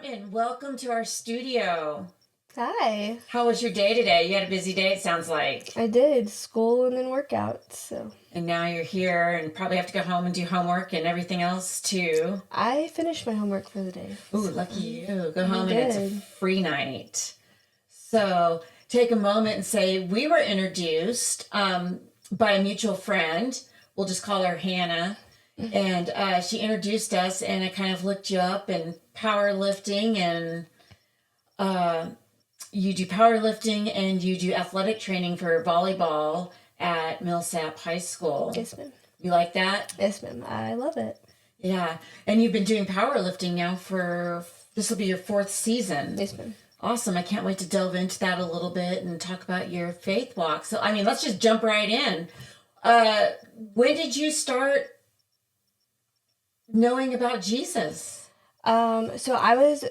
Hartman, welcome to our studio. Hi. How was your day today? You had a busy day, it sounds like. I did school and then workouts, so And now you're here and probably have to go home and do homework and everything else too. I finished my homework for the day. Ooh, lucky you. Go home and did. it's a free night. So take a moment and say, we were introduced by a mutual friend. We'll just call her Hannah. And she introduced us, and I kind of looked you up in powerlifting, and you do powerlifting and you do athletic training for volleyball at Millsap High School. Yes, ma'am. You like that? Yes, ma'am. I love it. Yeah. And you've been doing powerlifting now this will be your 4th season. Yes, ma'am. Awesome. I can't wait to delve into that a little bit and talk about your faith walk. So, let's just jump right in. When did you start knowing about Jesus? So I was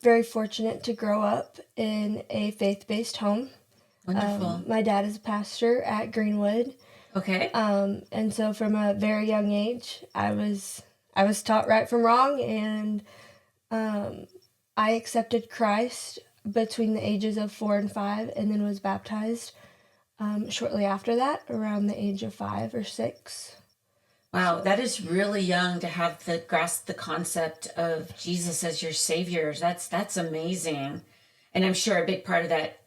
very fortunate to grow up in a faith-based home. Wonderful. My dad is a pastor at Greenwood. Okay. And so from a very young age, I was taught right from wrong, and I accepted Christ between the ages of 4 and 5, and then was baptized shortly after that, around the age of 5 or 6. Wow, that is really young to have grasp the concept of Jesus as your savior. That's amazing. And I'm sure a big part of that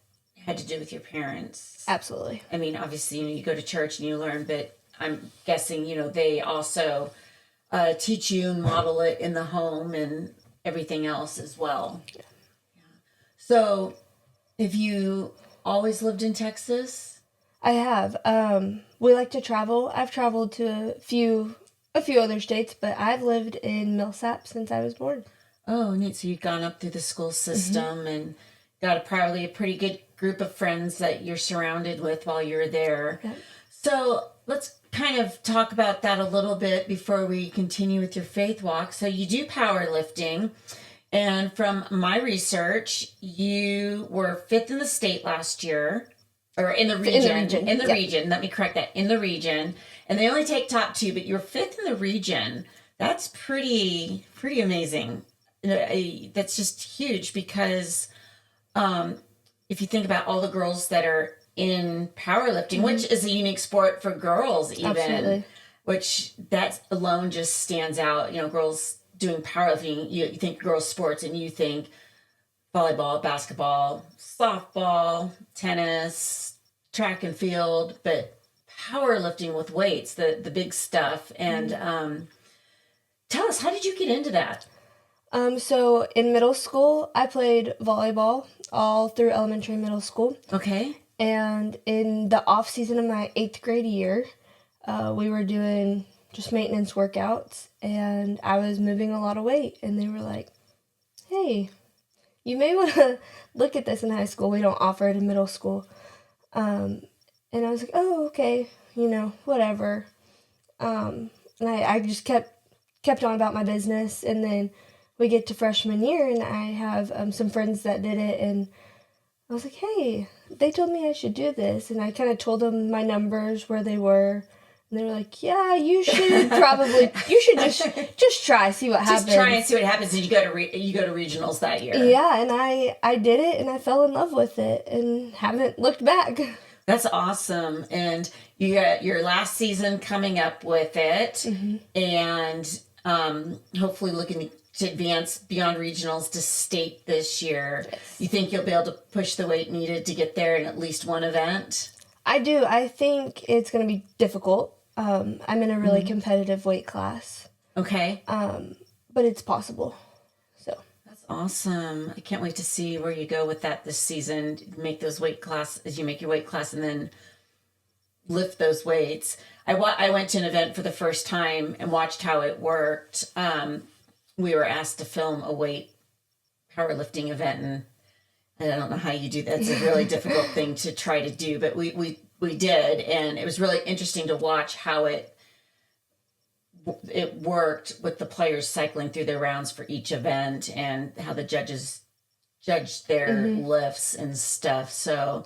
had to do with your parents. Absolutely. Obviously, you go to church and you learn, but I'm guessing, they also teach you and model it in the home and everything else as well. Yeah. So, have you always lived in Texas? I have. We like to travel. I've traveled to a few other states, but I've lived in Millsap since I was born. Oh, neat. So you've gone up through the school system and got probably a pretty good group of friends that you're surrounded with while you're there. Yep. So let's kind of talk about that a little bit before we continue with your faith walk. So you do powerlifting. And from my research, you were 5th in the state last year. Or in the region. In the region. Let me correct that. In the region. And they only take top 2, but you're 5th in the region. That's pretty amazing. That's just huge because if you think about all the girls that are in powerlifting, which is a unique sport for girls even. Absolutely. Which that alone just stands out. Girls doing powerlifting, you think girls sports and you think volleyball, basketball, softball, tennis, track and field, but powerlifting with weights, the big stuff. And tell us, how did you get into that? So in middle school, I played volleyball all through elementary and middle school. Okay. And in the off season of my 8th grade year, we were doing just maintenance workouts, and I was moving a lot of weight, and they were like, hey, you may want to look at this in high school. We don't offer it in middle school. And I was like, oh, okay, whatever. And I just kept on about my business. And then we get to freshman year, and I have some friends that did it. And I was like, hey, they told me I should do this. And I kind of told them my numbers, where they were. And they were like, yeah, you should just try, see what happens. Just try and see what happens. Did you go to regionals that year? Yeah, and I did it, and I fell in love with it and haven't looked back. That's awesome. And you got your last season coming up with it, and hopefully looking to advance beyond regionals to state this year. Yes. You think you'll be able to push the weight needed to get there in at least one event? I do. I think it's going to be difficult. I'm in a really competitive weight class. Okay. But it's possible. So that's awesome. I can't wait to see where you go with that this season. Make those weight class as you make your weight class, and then lift those weights. I went to an event for the first time and watched how it worked. We were asked to film a weight powerlifting event, and I don't know how you do that. It's a really difficult thing to try to do, but we did, and it was really interesting to watch how it worked with the players cycling through their rounds for each event and how the judges judged their lifts and stuff. So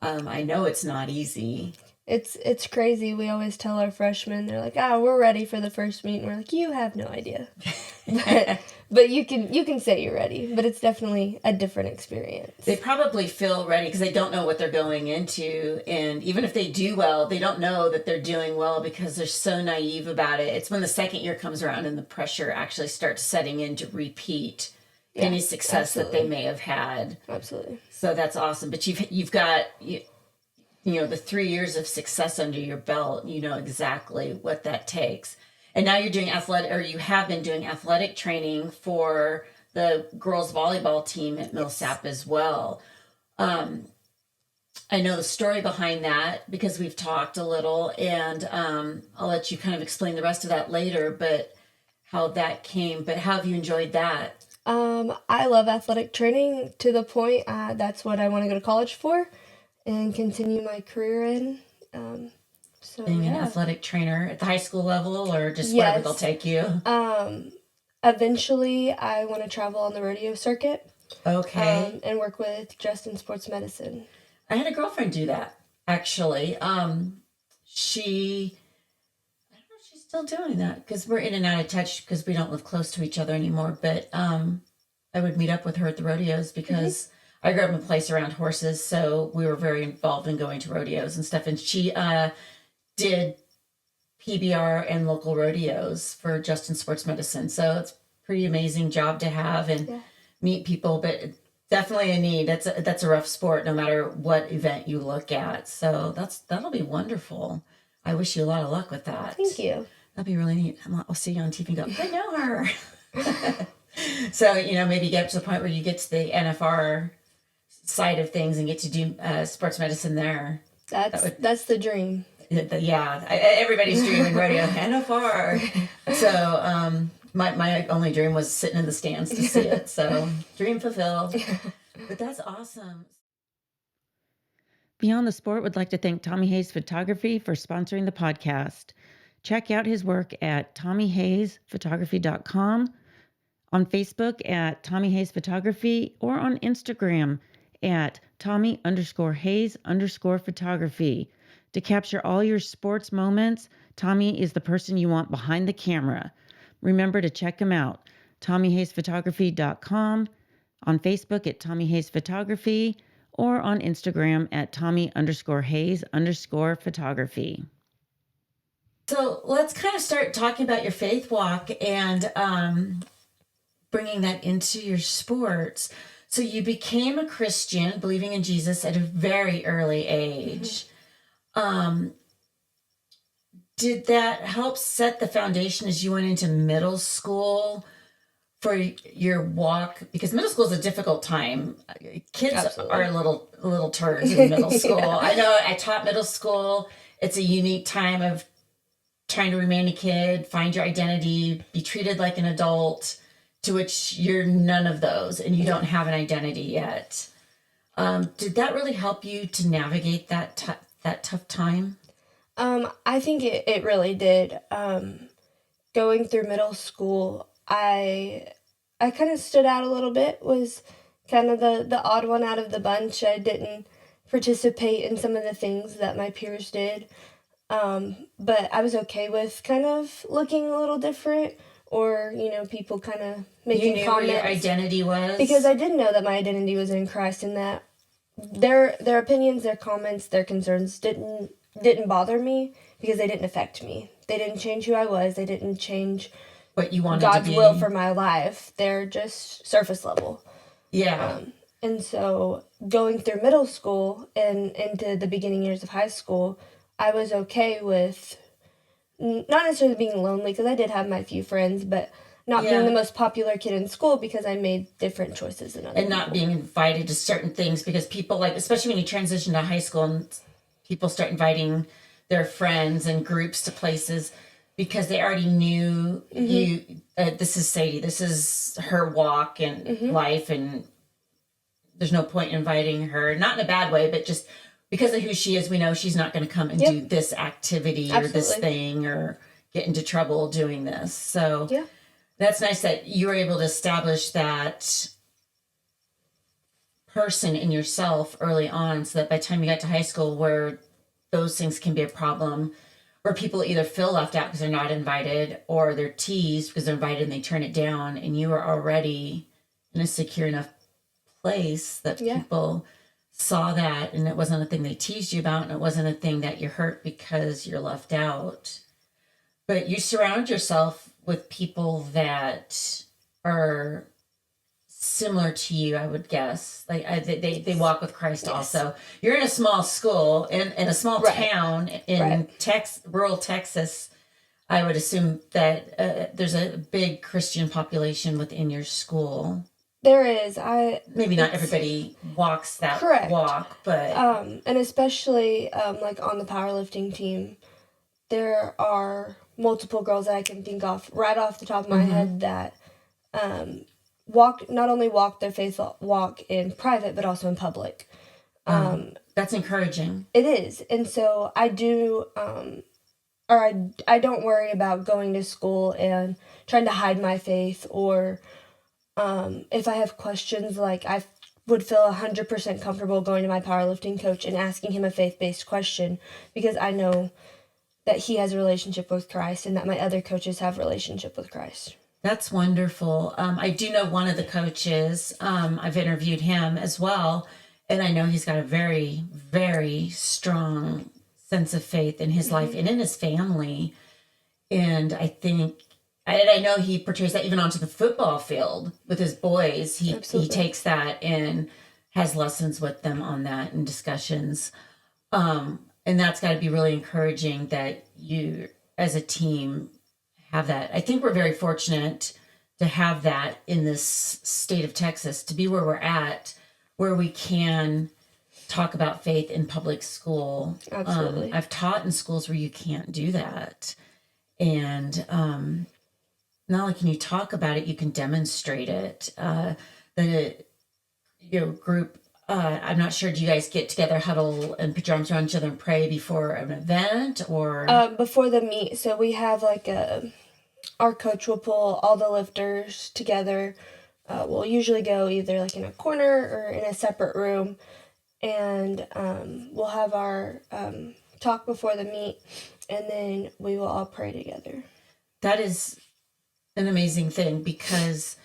I know it's not easy. It's crazy. We always tell our freshmen, they're like, we're ready for the first meet. And we're like, you have no idea. But you can say you're ready. But it's definitely a different experience. They probably feel ready because they don't know what they're going into. And even if they do well, they don't know that they're doing well because they're so naive about it. It's when the second year comes around and the pressure actually starts setting in to repeat any success that they may have had. Absolutely. So that's awesome. But you've got... You know, the 3 years of success under your belt, you know exactly what that takes. And now you're doing you have been doing athletic training for the girls volleyball team at Millsap as well. I know the story behind that because we've talked a little, and I'll let you kind of explain the rest of that later, but how that came. But how have you enjoyed that? I love athletic training to the point that's what I want to go to college for and continue my career in. Being an athletic trainer at the high school level, or just wherever they'll take you? Eventually, I want to travel on the rodeo circuit. Okay. And work with Justin Sports Medicine. I had a girlfriend do that, actually. I don't know if she's still doing that, because we're in and out of touch because we don't live close to each other anymore. But I would meet up with her at the rodeos because I grew up in a place around horses, so we were very involved in going to rodeos and stuff. And she did PBR and local rodeos for Justin Sports Medicine. So it's a pretty amazing job to have and meet people, but definitely a need. That's a rough sport no matter what event you look at. So that'll be wonderful. I wish you a lot of luck with that. Thank you. That'd be really neat. I'll see you on TV and go, I know her. So, maybe get to the point where you get to the NFR side of things and get to do sports medicine there. That's the dream. Everybody's dream in rodeo, NFR. So my only dream was sitting in the stands to see it. So dream fulfilled. But that's awesome. Beyond the Sport would like to thank Tommy Hayes Photography for sponsoring the podcast. Check out his work at TommyHayesPhotography.com, on Facebook at Tommy Hayes Photography, or on Instagram at Tommy_Hayes_photography. To capture all your sports moments, Tommy is the person you want behind the camera. Remember to check him out. TommyHayesPhotography.com, on Facebook at Tommy Hayes Photography, or on Instagram at Tommy_Hayes_photography. So let's kind of start talking about your faith walk and bringing that into your sports. So you became a Christian, believing in Jesus at a very early age. Did that help set the foundation as you went into middle school for your walk? Because middle school is a difficult time. Kids are a little turds in middle school. I know I taught middle school. It's a unique time of trying to remain a kid, find your identity, be treated like an adult, to which you're none of those and you don't have an identity yet. Did that really help you to navigate that tough time? I think it really did. Going through middle school, I kind of stood out a little bit, was kind of the odd one out of the bunch. I didn't participate in some of the things that my peers did. But I was okay with kind of looking a little different, or, people kind of making comments. You knew where your identity was? Because I did know that my identity was in Christ, and that their opinions, their comments, their concerns didn't bother me because they didn't affect me. They didn't change who I was. They didn't change what you wanted God's to be. will for my life. They're just surface level. Yeah. And so going through middle school and into the beginning years of high school, I was okay with not necessarily being lonely, because I did have my few friends, but not being the most popular kid in school because I made different choices than other people. And not being invited to certain things because people, especially when you transition to high school and people start inviting their friends and groups to places because they already knew you, this is Sadie, this is her walk and life, and there's no point in inviting her, not in a bad way, but just because of who she is, we know she's not going to come and do this activity or this thing or get into trouble doing this. So that's nice that you were able to establish that person in yourself early on, so that by the time you got to high school, where those things can be a problem, where people either feel left out because they're not invited, or they're teased because they're invited and they turn it down, and you are already in a secure enough place that people saw that, and it wasn't a thing they teased you about, and it wasn't a thing that you hurt because you're left out. But you surround yourself with people that are similar to you, I would guess. Like they walk with Christ also. You're in a small school, in a small town in rural Texas. I would assume that there's a big Christian population within your school. There is. Maybe not everybody walks that walk, but and especially like on the powerlifting team, there are multiple girls that I can think of right off the top of my head that not only walk their faith walk in private, but also in public. That's encouraging. It is. And so I do, I don't worry about going to school and trying to hide my faith, or if I have questions, like I would feel 100% comfortable going to my powerlifting coach and asking him a faith-based question, because I know that he has a relationship with Christ and that my other coaches have a relationship with Christ. That's wonderful. I do know one of the coaches. I've interviewed him as well, and I know he's got a very, very strong sense of faith in his life and in his family. And I know he portrays that even onto the football field with his boys. He takes that and has lessons with them on that and discussions. And that's got to be really encouraging that you, as a team, have that. I think we're very fortunate to have that in this state of Texas, to be where we're at, where we can talk about faith in public school. Absolutely. I've taught in schools where you can't do that. And not only can you talk about it, you can demonstrate it. Your group, I'm not sure, do you guys get together, huddle, and put your arms around each other and pray before an event, or? Before the meet. So we have like our coach will pull all the lifters together. We'll usually go either like in a corner or in a separate room, and we'll have our talk before the meet, and then we will all pray together. That is an amazing thing, because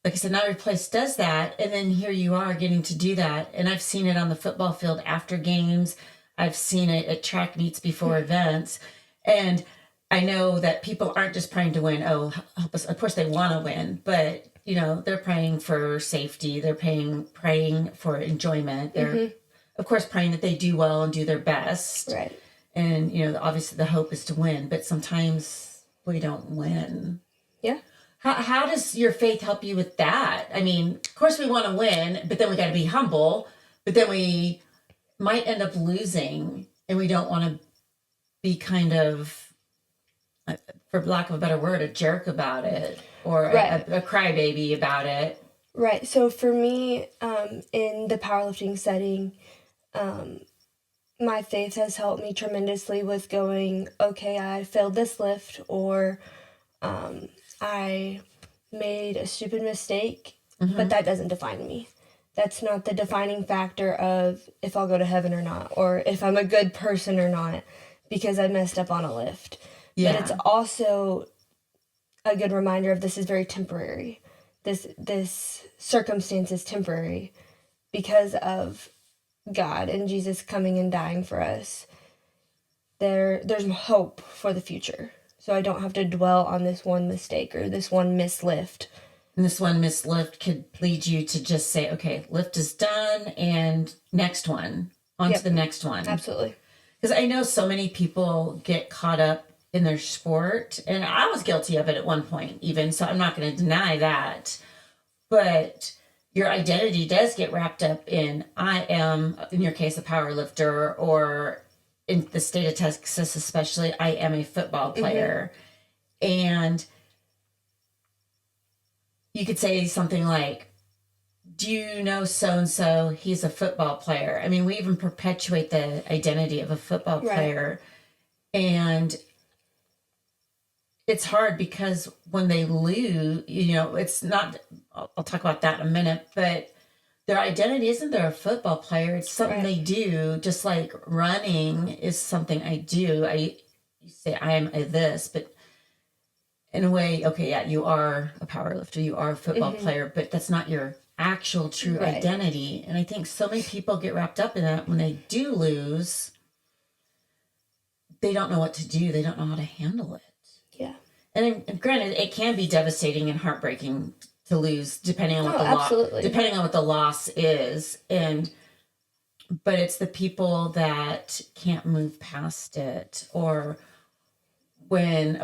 like I said, not every place does that. And then here you are getting to do that. And I've seen it on the football field after games. I've seen it at track meets before events. And I know that people aren't just praying to win. Oh, help us. Of course they want to win, but they're praying for safety. They're praying for enjoyment. They're of course praying that they do well and do their best. Right. And, obviously the hope is to win, but sometimes we don't win. Yeah. How does your faith help you with that? I mean, of course we want to win, but then we got to be humble, but then we might end up losing, and we don't want to be kind of, for lack of a better word, a jerk about it, or a crybaby about it. Right. So for me, in the powerlifting setting, my faith has helped me tremendously with going, okay, I failed this lift, or I made a stupid mistake, but that doesn't define me. That's not the defining factor of if I'll go to heaven or not, or if I'm a good person or not, because I messed up on a lift. Yeah. But it's also a good reminder of this is very temporary. This circumstance is temporary because of God and Jesus coming and dying for us. There's hope for the future. So I don't have to dwell on this one mistake or this one missed lift. And this one missed lift could lead you to just say, okay, lift is done, and next one, on to the next one. Absolutely. Because I know so many people get caught up in their sport, and I was guilty of it at one point even, so I'm not going to deny that. But your identity does get wrapped up in, I am, in your case, a power lifter, or in the state of Texas especially, I am a football player. And you could say something like, do you know so-and-so? He's a football player. I mean, we even perpetuate the identity of a football player. And it's hard because when they lose, it's not, I'll talk about that in a minute, but their identity isn't they're a football player. It's something Right. they do, just like running is something I do. You say I am a this, but in a way, okay, yeah, you are a power lifter, you are a football player, but that's not your actual true Right. identity. And I think so many people get wrapped up in that when they do lose, they don't know what to do. They don't know how to handle it. Yeah. And granted, it can be devastating and heartbreaking to lose, depending on what absolutely. depending on what the loss is. But it's the people that can't move past it, or when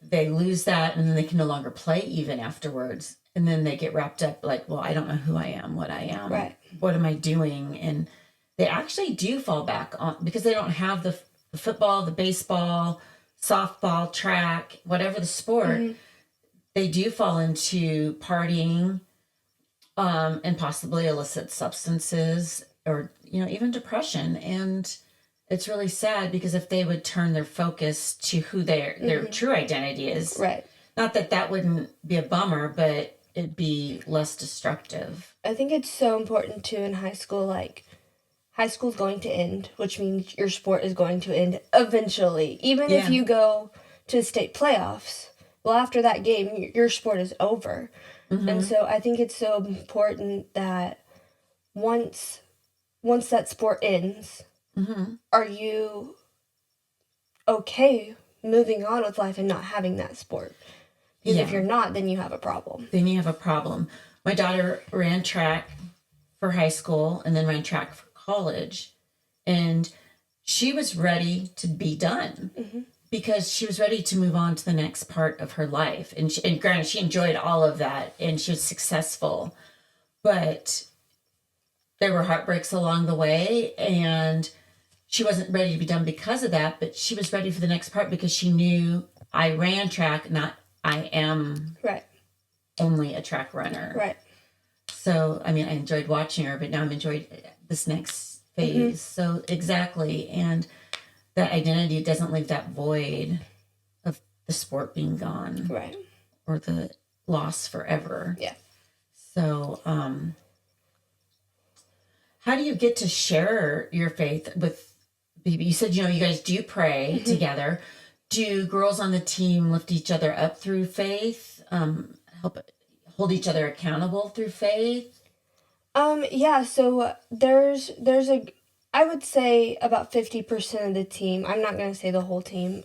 they lose that and then they can no longer play even afterwards, and then they get wrapped up like, well, I don't know who I am, what I am, Right. what am I doing, and they actually do fall back on because they don't have the football, the baseball, softball, track, whatever the sport. They do fall into partying, and possibly illicit substances, or even depression. And it's really sad because if they would turn their focus to who their true identity is, Right. not that wouldn't be a bummer, but it'd be less destructive. I think it's so important too in high school. Like, high school's going to end, which means your sport is going to end eventually. Even if you go to state playoffs, well, after that game, your sport is over. And so I think it's so important that once that sport ends, are you okay moving on with life and not having that sport? Because if you're not, then you have a problem. Then you have a problem. My daughter ran track for high school and then ran track for college. And she was ready to be done because she was ready to move on to the next part of her life. And granted, she enjoyed all of that and she was successful. But there were heartbreaks along the way, and she wasn't ready to be done because of that, but she was ready for the next part because she knew I ran track, not I am only a track runner. Right. So, I enjoyed watching her, but now I'm enjoying this next phase. So, exactly. And that identity doesn't leave that void of the sport being gone. Right. Or the loss forever. Yeah. So, how do you get to share your faith with people? You said, you guys do pray together. Do girls on the team lift each other up through faith? Help hold each other accountable through faith? Yeah, so there's I would say about 50% of the team. I'm not going to say the whole team.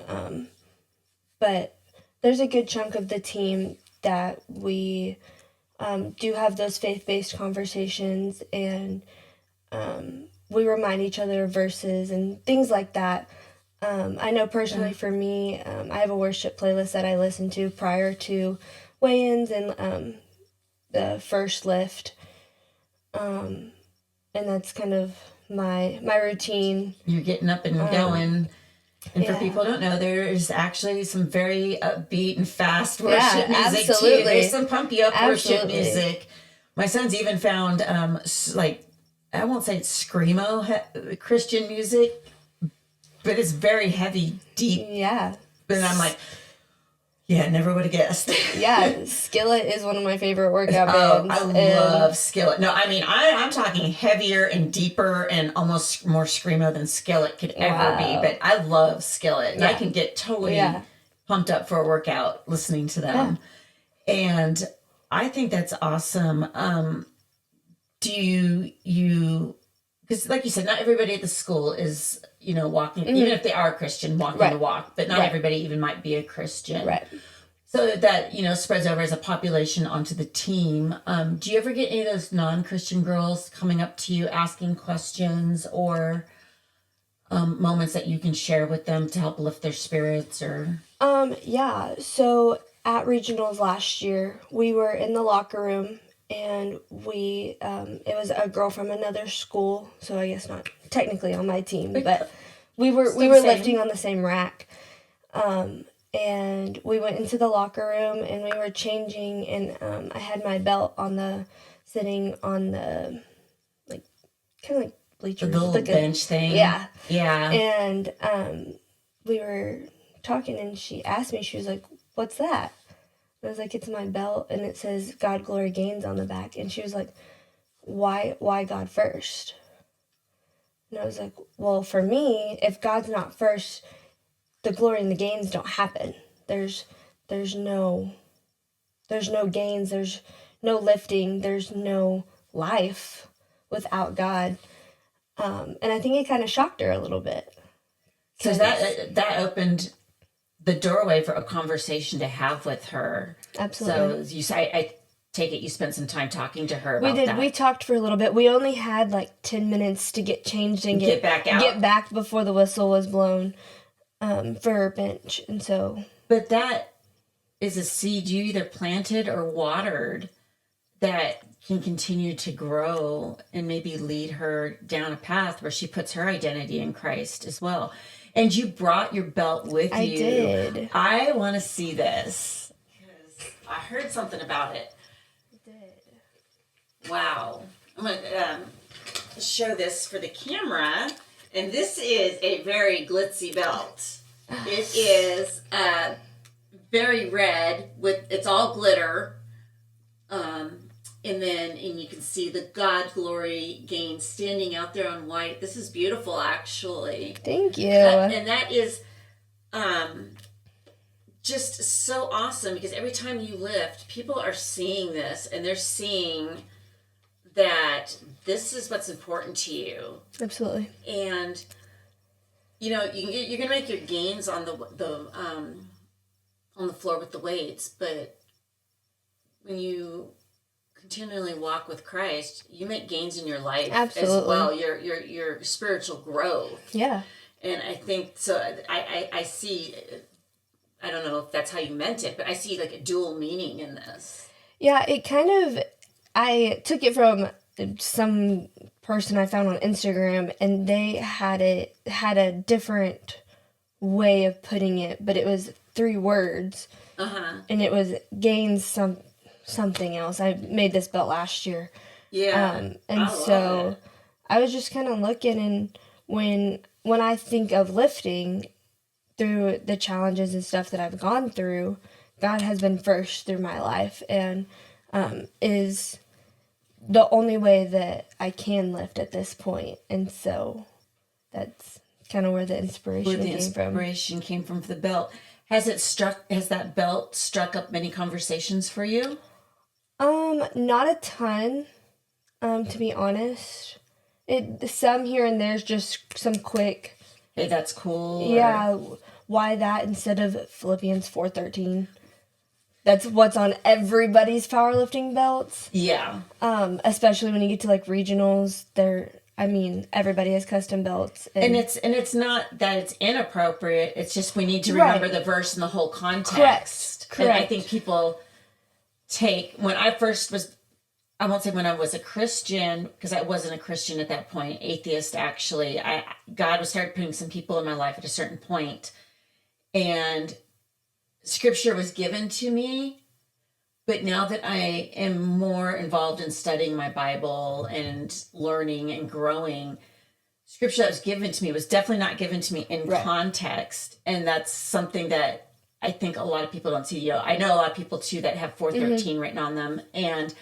But there's a good chunk of the team that we do have those faith-based conversations, and we remind each other of verses and things like that. I know personally for me, I have a worship playlist that I listen to prior to weigh-ins and the first lift. And that's kind of my routine. You're getting up and going. And for people who don't know, there's actually some very upbeat and fast worship music absolutely. too. There's some pump you up worship music. My son's even found I won't say it's screamo Christian music, but it's very heavy, deep. Yeah. And I'm like, yeah, never would have guessed. Yeah, Skillet is one of my favorite workout bands. I love Skillet. No, I'm talking heavier and deeper and almost more screamo than Skillet could ever be. But I love Skillet. And I can get totally pumped up for a workout listening to them. Yeah. And I think that's awesome. Do you, because like you said, not everybody at the school is, walking, even if they are a Christian, walking the walk, but not everybody even might be a Christian. Right. So that, spreads over as a population onto the team. Do you ever get any of those non-Christian girls coming up to you asking questions or moments that you can share with them to help lift their spirits or? Yeah. So at regionals last year, we were in the locker room and we, it was a girl from another school. So I guess not technically on my team, but we were lifting on the same rack. And we went into the locker room and we were changing, and I had my belt sitting on the, like, kind of like bleachers. The little bench thing. Yeah. Yeah. And we were talking and she asked me, she was like, "What's that?" And I was like, "It's my belt and it says God Glory Gains on the back." And she was like, why God first? And I was like, well, for me, if God's not first, the glory and the gains don't happen. There's no gains, there's no lifting, there's no life without God. And I think it kind of shocked her a little bit. So that opened the doorway for a conversation to have with her. Absolutely. So I take it you spent some time talking to her about We did. that. We talked for a little bit. We only had like 10 minutes to get changed and get back out. Get back before the whistle was blown for her bench. And so. But that is a seed you either planted or watered that can continue to grow and maybe lead her down a path where she puts her identity in Christ as well. And you brought your belt with you. I did. I want to see this because I heard something about it. I did. Wow. I'm going to show this for the camera. And this is a very glitzy belt. It is very red it's all glitter. And you can see the God glory gain standing out there on white. This is beautiful, actually. Thank you. And that is just so awesome because every time you lift, people are seeing this and they're seeing that this is what's important to you. Absolutely. And you're gonna make your gains on the floor with the weights, but when you continually walk with Christ, you make gains in your life. Absolutely. As well. Your spiritual growth. Yeah. And I think so. I see. I don't know if that's how you meant it, but I see like a dual meaning in this. Yeah, it kind of. I took it from some person I found on Instagram, and they had a different way of putting it, but it was 3 words, and it was gains something else. I made this belt last year. Yeah. And so I was just kind of looking, and when I think of lifting through the challenges and stuff that I've gone through, God has been first through my life and is the only way that I can lift at this point. And so that's kind of where the inspiration came from for the belt. Has that belt struck up many conversations for you? Not a ton, to be honest. Some here and there's just some quick. Hey, that's cool. Yeah, why that instead of Philippians 4:13? That's what's on everybody's powerlifting belts. Yeah. Especially when you get to like regionals, everybody has custom belts. And it's not that it's inappropriate. It's just we need to remember the verse and the whole context. Correct. And I think people when I first was, I won't say when I was a Christian, because I wasn't a Christian at that point, atheist actually. God started putting some people in my life at a certain point, and scripture was given to me. But now that I am more involved in studying my Bible and learning and growing, scripture that was given to me was definitely not given to me in context. And that's something that I think a lot of people don't see. I know a lot of people too that have 4:13 written on them. And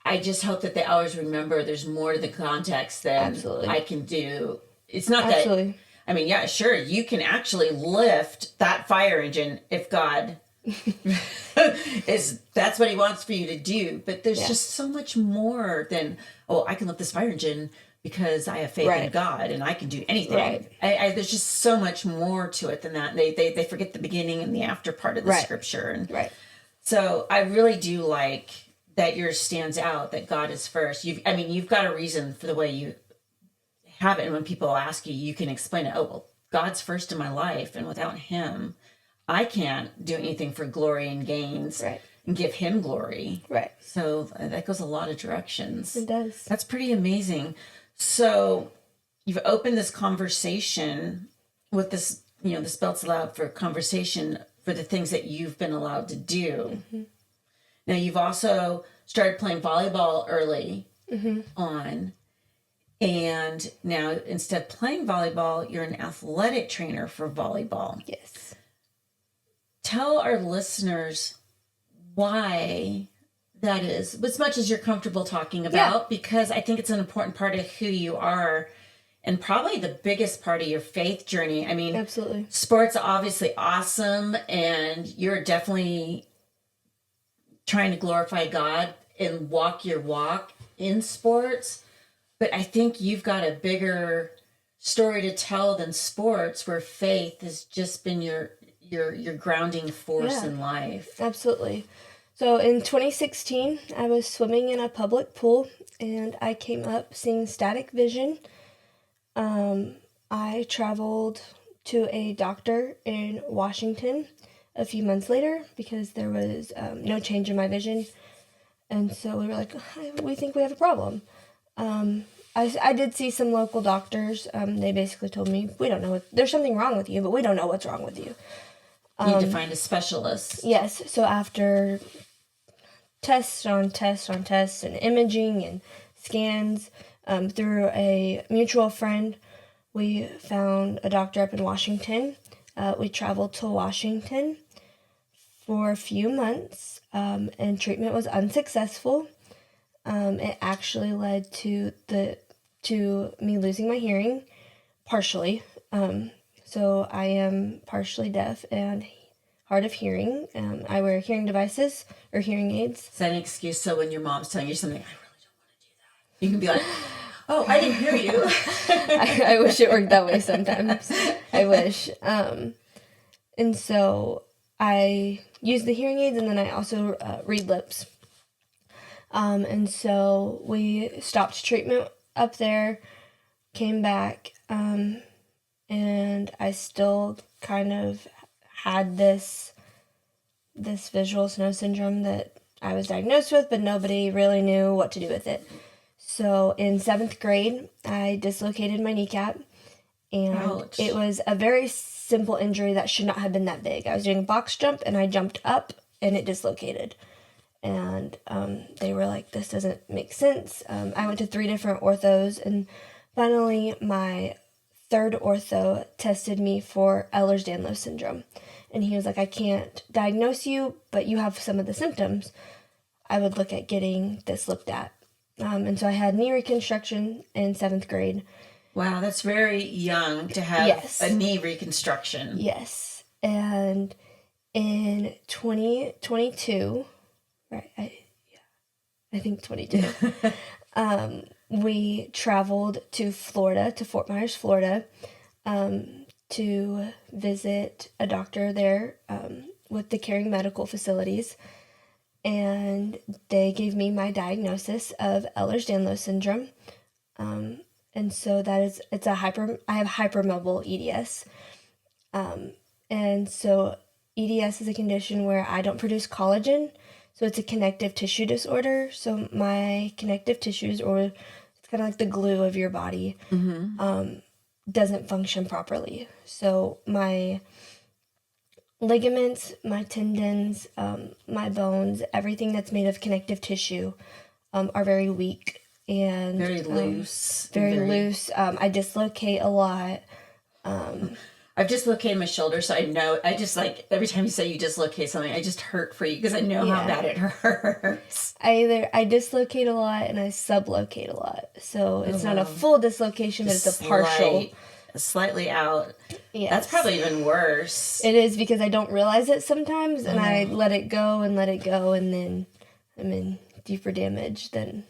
I just hope that they always remember there's more to the context than I can do. It's not that, yeah, sure, you can actually lift that fire engine if God that's what he wants for you to do. But there's just so much more than, I can lift this fire engine because I have faith in God and I can do anything. Right. There's just so much more to it than that. They forget the beginning and the after part of the scripture. And so I really do like that yours stands out, that God is first. You've got a reason for the way you have it. And when people ask you, you can explain it. God's first in my life, and without him, I can't do anything for glory and gains and give him glory. Right. So that goes a lot of directions. It does. That's pretty amazing. So you've opened this conversation with this, this belt's allowed for conversation for the things that you've been allowed to do. Mm-hmm. Now you've also started playing volleyball early on. And now instead of playing volleyball, you're an athletic trainer for volleyball. Yes. Tell our listeners why That is, as much as you're comfortable talking about, because I think it's an important part of who you are and probably the biggest part of your faith journey. I mean, Absolutely. sports are obviously awesome, and you're definitely trying to glorify God and walk your walk in sports. But I think you've got a bigger story to tell than sports, where faith has just been your grounding force in life. Absolutely. So in 2016, I was swimming in a public pool, and I came up seeing static vision. I traveled to a doctor in Washington a few months later because there was no change in my vision. And so we were like, we think we have a problem. I did see some local doctors. They basically told me, we don't know, there's something wrong with you, but we don't know what's wrong with you. You need to find a specialist. Yes. So after tests on tests on tests and imaging and scans, through a mutual friend, we found a doctor up in Washington. We traveled to Washington for a few months, and treatment was unsuccessful. It actually led to me losing my hearing, partially. So I am partially deaf and hard of hearing. I wear hearing devices or hearing aids. Is that an excuse? So when your mom's telling you something, I really don't want to do that, you can be like, oh, I didn't hear you. I wish it worked that way sometimes. I wish. And so I use the hearing aids, and then I also read lips. And so we stopped treatment up there, came back, and I still kind of had this visual snow syndrome that I was diagnosed with, but nobody really knew what to do with it. So in 7th grade, I dislocated my kneecap, and Ouch. It was a very simple injury that should not have been that big. I was doing a box jump, and I jumped up, and it dislocated. And they were like, this doesn't make sense. I went to 3 different orthos, and finally my 3rd ortho tested me for Ehlers-Danlos syndrome. And he was like, I can't diagnose you, but you have some of the symptoms. I would look at getting this looked at. And so I had knee reconstruction in 7th grade. Wow, that's very young to have a knee reconstruction. Yes. And in 2022, right, I think 22, we traveled to Florida, to Fort Myers, Florida, to visit a doctor there with the Caring Medical Facilities. And they gave me my diagnosis of Ehlers-Danlos syndrome. And so I have hypermobile EDS. And so EDS is a condition where I don't produce collagen. So it's a connective tissue disorder. So my connective tissues, or it's kind of like the glue of your body, doesn't function properly. So my ligaments, my tendons, my bones, everything that's made of connective tissue are very weak and very loose. Very loose. I dislocate a lot. I've dislocated my shoulder, so I know. I just like every time you say you dislocate something, I just hurt for you because I know how bad it hurts. I dislocate a lot and I sublocate a lot. So it's not a full dislocation, but it's a partial. Slightly out. Yes. That's probably even worse. It is, because I don't realize it sometimes, and I let it go, and then I'm in deeper damage than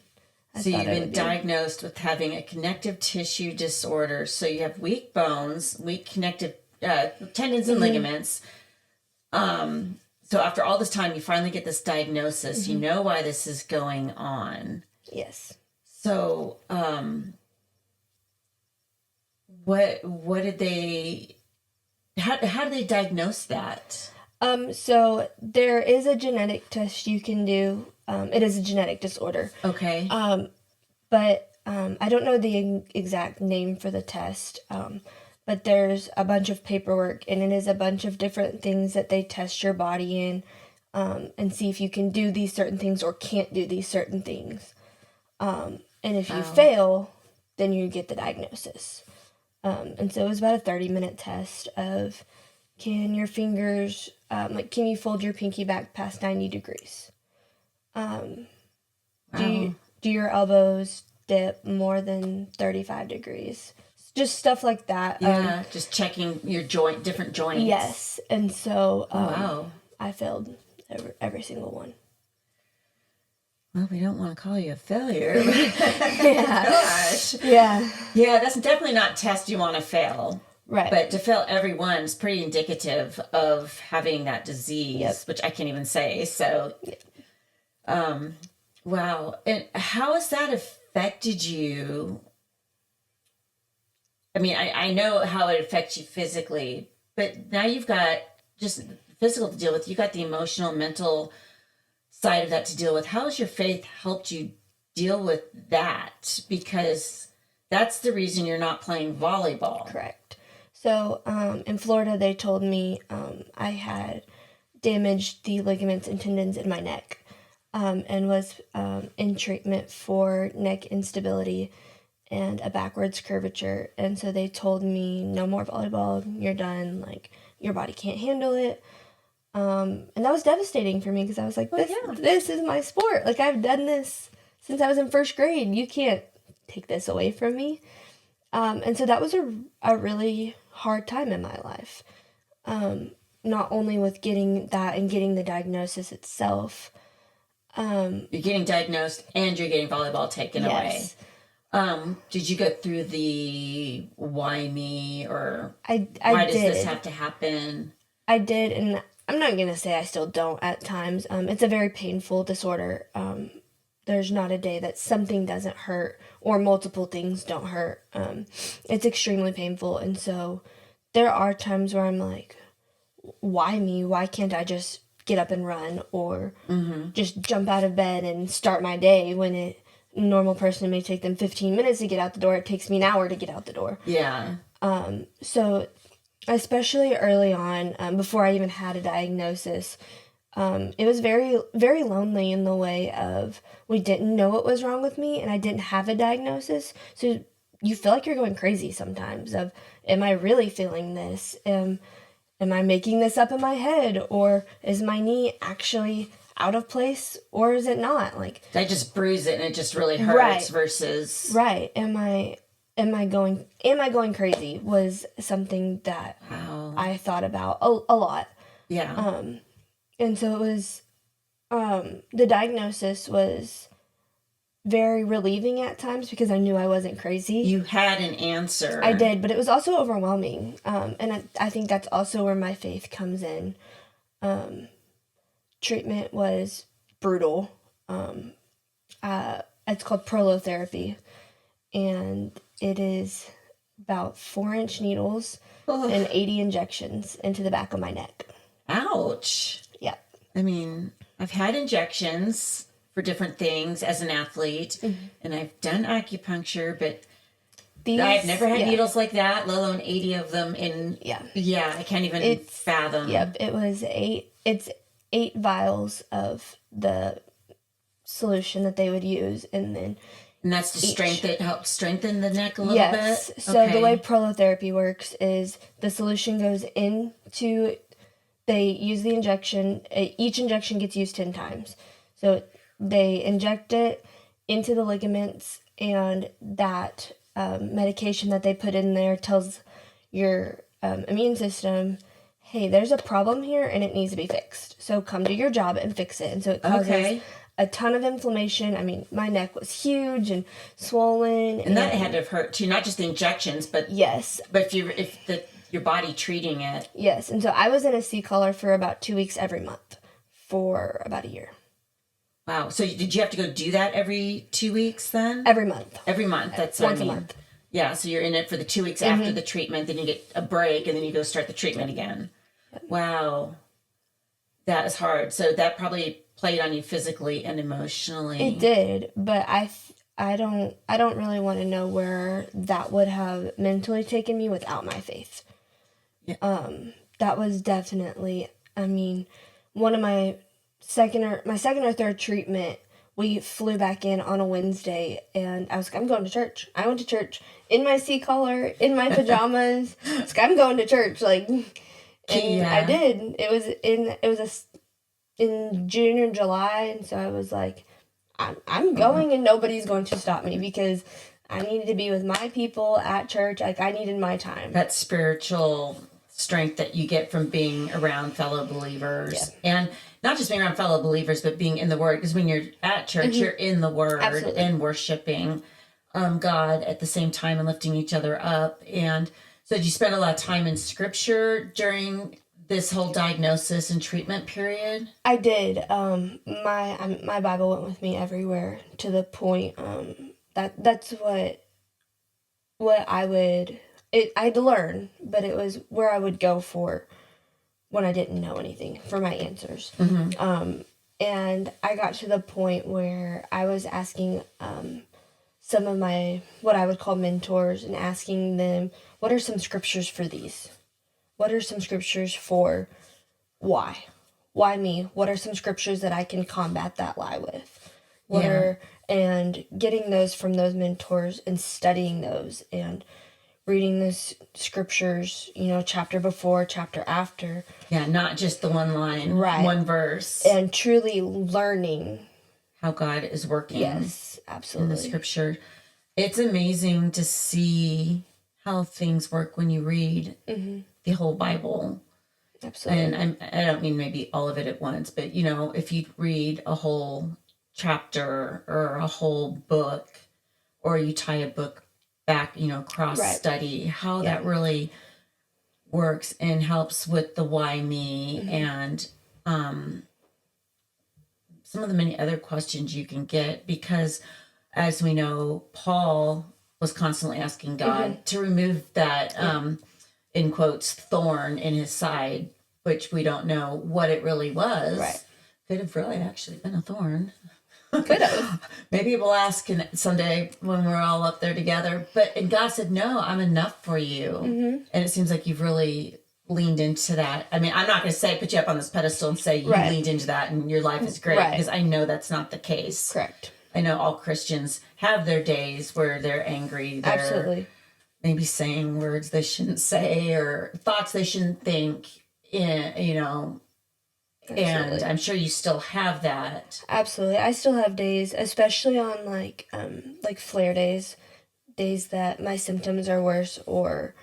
I thought. So you've been diagnosed with having a connective tissue disorder. So you have weak bones, weak connective tendons and ligaments. So after all this time, you finally get this diagnosis. You know why this is going on. Yes. So, what did they? How did they diagnose that? So there is a genetic test you can do. It is a genetic disorder. Okay. But I don't know the exact name for the test. But there's a bunch of paperwork, and it is a bunch of different things that they test your body in, and see if you can do these certain things or can't do these certain things. And if you fail, then you get the diagnosis. And so it was about a 30-minute test of, can your fingers, can you fold your pinky back past 90 degrees? Do Wow. do your elbows dip more than 35 degrees? Just stuff like that. Yeah, just checking your different joints. Yes, and so Oh, wow. I failed every single one. Well, we don't want to call you a failure. Yeah. Gosh. Yeah. Yeah, that's definitely not a test you want to fail. Right. But to fail every one is pretty indicative of having that disease, Yep. which I can't even say. So, wow. And how has that affected you? I mean, I know how it affects you physically, but now you've got just physical to deal with. You got the emotional, mental side of that to deal with. How has your faith helped you deal with that? Because that's the reason you're not playing volleyball. Correct. So in Florida, they told me I had damaged the ligaments and tendons in my neck and was in treatment for neck instability and a backwards curvature. And so they told me, no more volleyball, you're done, like, your body can't handle it. And that was devastating for me because I was like, this is my sport. Like, I've done this since I was in first grade. You can't take this away from me. And so that was a really hard time in my life. Not only with getting that and getting the diagnosis itself. You're getting diagnosed and you're getting volleyball taken away. Did you go through the why me or I why does did. this have to happen? I did, and I'm not going to say I still don't at times. It's a very painful disorder. There's not a day that something doesn't hurt or multiple things don't hurt. It's extremely painful, and so there are times where I'm like, why me? Why can't I just get up and run or just jump out of bed and start my day when a normal person may take them 15 minutes to get out the door. It takes me an hour to get out the door. Yeah. So especially early on, before I even had a diagnosis, it was very, very lonely in the way of we didn't know what was wrong with me and I didn't have a diagnosis. So you feel like you're going crazy sometimes of, am I really feeling this? Am I making this up in my head? Or is my knee actually out of place or is it not? Like, I just bruise it and it just really hurts right. versus Right. Am I going crazy was something that I thought about a lot. Yeah. And so it was the diagnosis was very relieving at times because I knew I wasn't crazy. You had an answer. I did, but it was also overwhelming. And I think that's also where my faith comes in. Treatment was brutal. It's called prolotherapy, and it is about 4-inch needles and 80 injections into the back of my neck. Ouch. Yeah. I mean, I've had injections for different things as an athlete, and I've done acupuncture, but I've never had needles like that, let alone 80 of them in. Yeah, I can't even fathom. Yep, it was 8 vials of the solution that they would use, and that's to help strengthen the neck a little bit? Yes. So the way prolotherapy works is the solution goes into, they use the injection, each injection gets used 10 times. So they inject it into the ligaments, and that medication that they put in there tells your immune system, hey, there's a problem here and it needs to be fixed. So come do your job and fix it. And so it causes a ton of inflammation. I mean, my neck was huge and swollen. And that had to have hurt too, not just the injections, but yes. But your body treating it. Yes. And so I was in a C-collar for about 2 weeks every month for about a year. Wow. So did you have to go do that every 2 weeks then? Every month. Every month. That's once what I mean. A month. Yeah. So you're in it for the 2 weeks after the treatment, then you get a break, and then you go start the treatment again. Wow. That is hard. So that probably played on you physically and emotionally. It did, but I don't really want to know where that would have mentally taken me without my faith. Yeah. That was definitely, I mean, one of my second or third treatment, we flew back in on a Wednesday, and I was like, I'm going to church. I went to church in my C-collar, in my pajamas. I was like, I'm going to church, like, and I did. It was in June or July, and so I was like, I'm going and nobody's going to stop me because I needed to be with my people at church. Like, I needed my time. That spiritual strength that you get from being around fellow believers. Yeah. And not just being around fellow believers, but being in the Word. Because when you're at church, you're in the Word. Absolutely. And worshiping God at the same time and lifting each other up. And so did you spend a lot of time in Scripture during this whole diagnosis and treatment period? I did. My Bible went with me everywhere to the point that's what I had to learn, but it was where I would go for when I didn't know anything for my answers. And I got to the point where I was asking some of my, what I would call mentors, and asking them, what are some scriptures for these? What are some scriptures for why? Why me? What are some scriptures that I can combat that lie with? And getting those from those mentors and studying those and reading those scriptures, chapter before, chapter after. Yeah, not just the one line, one verse. And truly learning how God is working. Yes, absolutely. In the scripture. It's amazing to see how things work when you read the whole Bible. Absolutely. And I don't mean maybe all of it at once, but if you read a whole chapter or a whole book, or you tie a book back, cross study, how that really works and helps with the why me and some of the many other questions you can get, because as we know, Paul was constantly asking God to remove that in quotes thorn in his side, which we don't know what it really was. Right. Could have really actually been a thorn. Could have. Maybe we'll ask someday when we're all up there together. And God said, no, I'm enough for you. And it seems like you've really leaned into that. I mean, I'm not going to put you up on this pedestal and say you leaned into that and your life is great, because I know that's not the case. Correct. I know all Christians have their days where they're angry. They're Absolutely. maybe saying words they shouldn't say or thoughts they shouldn't think, Absolutely. And I'm sure you still have that. Absolutely. I still have days, especially on like flare days that my symptoms are worse, or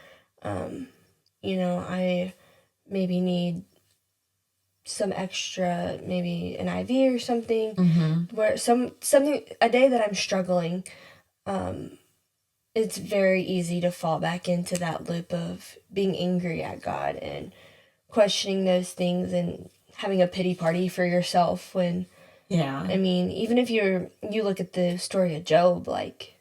I maybe need some extra, maybe an IV or something, where a day that I'm struggling, it's very easy to fall back into that loop of being angry at God and questioning those things and having a pity party for yourself when, I mean, even if you look at the story of Job, like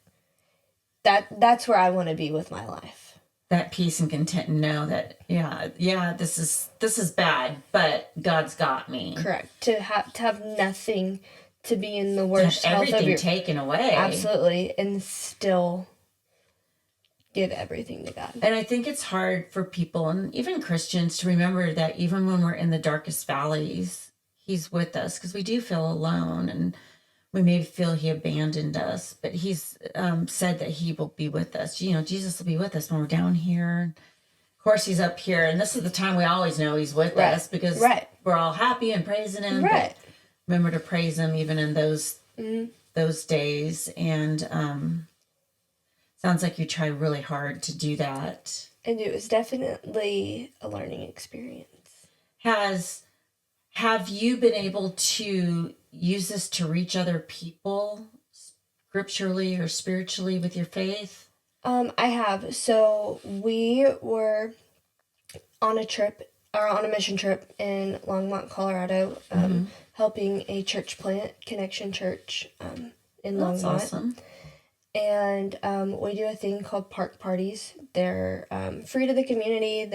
that's where I want to be with my life. That peace and content and know that, this is bad, but God's got me. Correct. To have nothing, to be in the worst health of everything taken away. Absolutely. And still give everything to God. And I think it's hard for people, and even Christians, to remember that even when we're in the darkest valleys, He's with us, because we do feel alone and we may feel He abandoned us, but He's said that He will be with us. Jesus will be with us when we're down here. Of course, He's up here, and this is the time we always know He's with us, because we're all happy and praising Him. Right. Remember to praise Him even in those days, and sounds like you try really hard to do that. And it was definitely a learning experience. Have you been able to use this to reach other people scripturally or spiritually with your faith? I have. So we were on a mission trip in Longmont, Colorado, helping a church plant, Connection Church, in Longmont. That's awesome. And we do a thing called park parties. They're free to the community.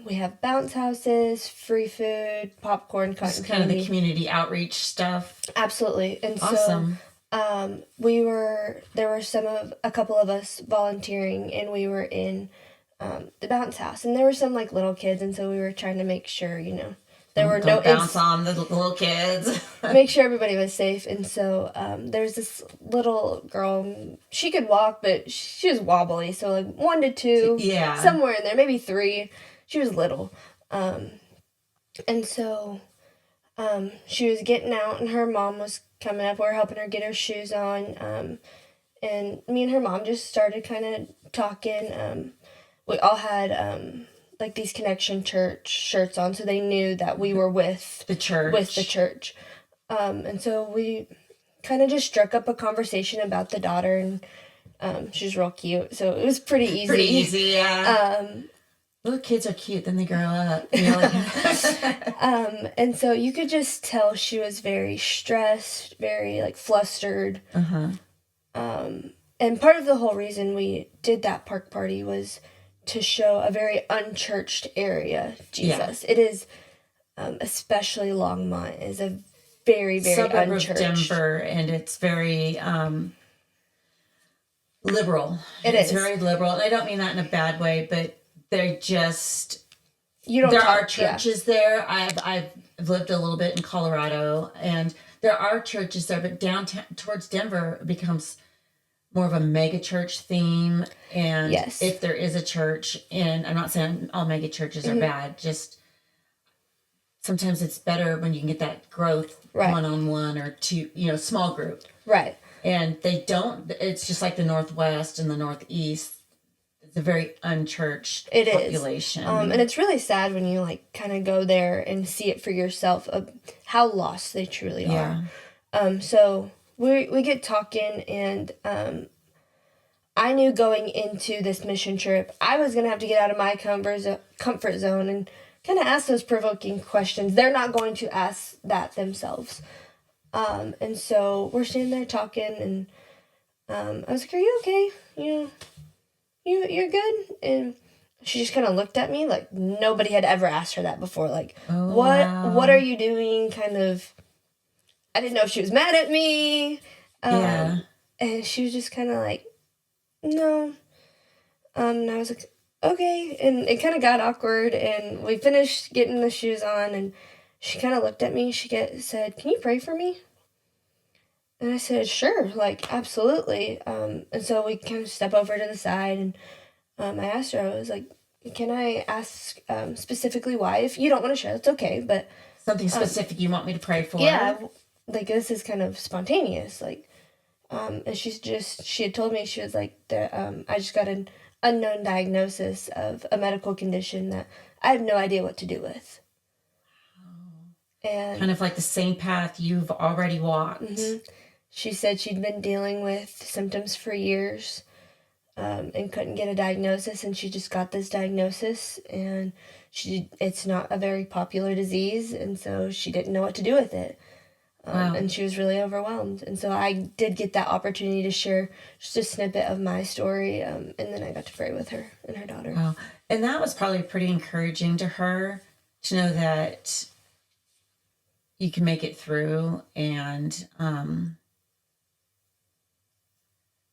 We have bounce houses, free food, popcorn, cotton candy. Kind of the community outreach stuff. Absolutely. And awesome. So there were a couple of us volunteering, and we were in the bounce house, and there were some like little kids, and so we were trying to make sure, there were no bounce on the little kids. Make sure everybody was safe. And so there was this little girl. She could walk, but she was wobbly. So like 1 to 2, somewhere in there, maybe 3. She was little, and so She was getting out, and her mom was coming up. We were helping her get her shoes on. And me and her mom just started kind of talking. We all had like these Connection Church shirts on, so they knew that we were with the church. And so we kind of just struck up a conversation about the daughter, and she's real cute, so it was pretty easy. Pretty easy, yeah. Little kids are cute, then they grow up. You know, like and so you could just tell she was very stressed, very like flustered. And part of the whole reason we did that park party was to show a very unchurched area, Jesus. Yeah. It is, especially Longmont is a very, very suburb unchurched. Of Denver, and it's very liberal. It's very liberal. And I don't mean that in a bad way, but they're just... There are churches there. I've lived a little bit in Colorado, and there are churches there, but downtown towards Denver it becomes more of a mega church theme. And yes. If there is a church, and I'm not saying all mega churches are bad, just sometimes it's better when you can get that growth one-on-one or two, small group. Right. And it's just like the Northwest and the Northeast. It's a very unchurched population. And it's really sad when you like kind of go there and see it for yourself of how lost they truly are. So we get talking, and I knew going into this mission trip, I was going to have to get out of my comfort zone and kind of ask those provoking questions. They're not going to ask that themselves. And so we're standing there talking, and I was like, "Are you okay? You're good?" And she just kind of looked at me like nobody had ever asked her that before. Like, what are you doing? Kind of, I didn't know if she was mad at me. And she was just kind of like, "No." And I was like, "Okay." And it kind of got awkward, and we finished getting the shoes on, and she kind of looked at me. She said, "Can you pray for me?" And I said, "Sure, like, absolutely." And so we kind of step over to the side, and I asked her, I was like, "Can I ask specifically why? If you don't want to share, that's okay, but..." Something specific you want me to pray for? Yeah, like, this is kind of spontaneous, like, and she had told me, she was like, I just got an unknown diagnosis of a medical condition that I have no idea what to do with. And kind of like the same path you've already walked. Mm-hmm. She said she'd been dealing with symptoms for years, and couldn't get a diagnosis, and she just got this diagnosis, and it's not a very popular disease, and so she didn't know what to do with it. And she was really overwhelmed. And so I did get that opportunity to share just a snippet of my story, and then I got to pray with her and her daughter. Wow. And that was probably pretty encouraging to her to know that you can make it through, and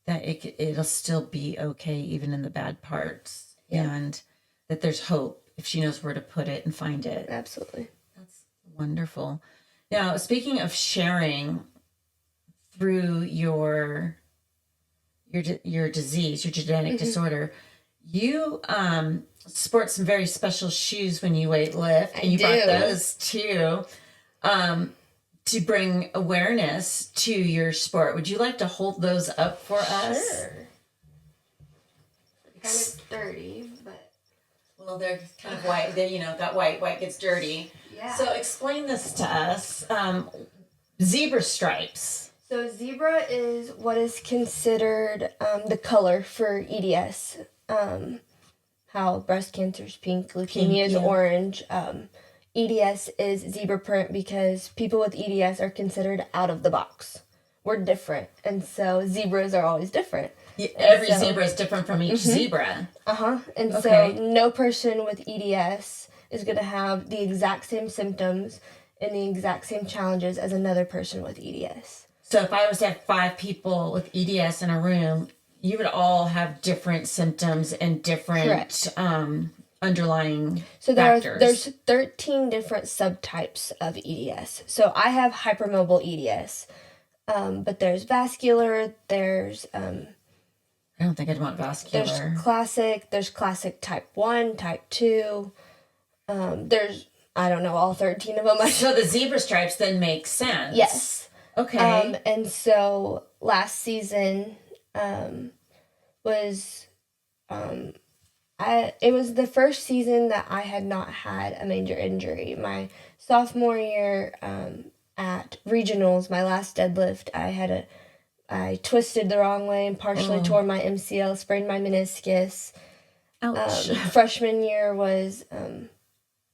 that it'll still be okay even in the bad parts, and that there's hope if she knows where to put it and find it. Absolutely. That's wonderful. Now, speaking of sharing through your disease, your genetic disorder, you sport some very special shoes when you weight lift, and you brought those too. To bring awareness to your sport. Would you like to hold those up for us? Sure. Kind of dirty, but... Well, they're kind of white. They, got white. White gets dirty. Yeah. So explain this to us. Zebra stripes. So zebra is what is considered the color for EDS. How breast cancer is pink, leukemia is orange. EDS is zebra print because people with EDS are considered out of the box. We're different, and so zebras are always different. Every zebra is different from each zebra. And so no person with EDS is going to have the exact same symptoms and the exact same challenges as another person with EDS. So if I was to have 5 people with EDS in a room, you would all have different symptoms and different underlying factors. There's 13 different subtypes of EDS. So I have hypermobile EDS, but there's vascular, there's... I don't think I'd want vascular. There's classic type 1, type 2. There's I don't know all 13 of them. So the zebra stripes then make sense. Yes. Okay. And so last season was it was the first season that I had not had a major injury. My sophomore year at regionals, my last deadlift, I twisted the wrong way and partially tore my MCL, sprained my meniscus. Ouch. Freshman year was what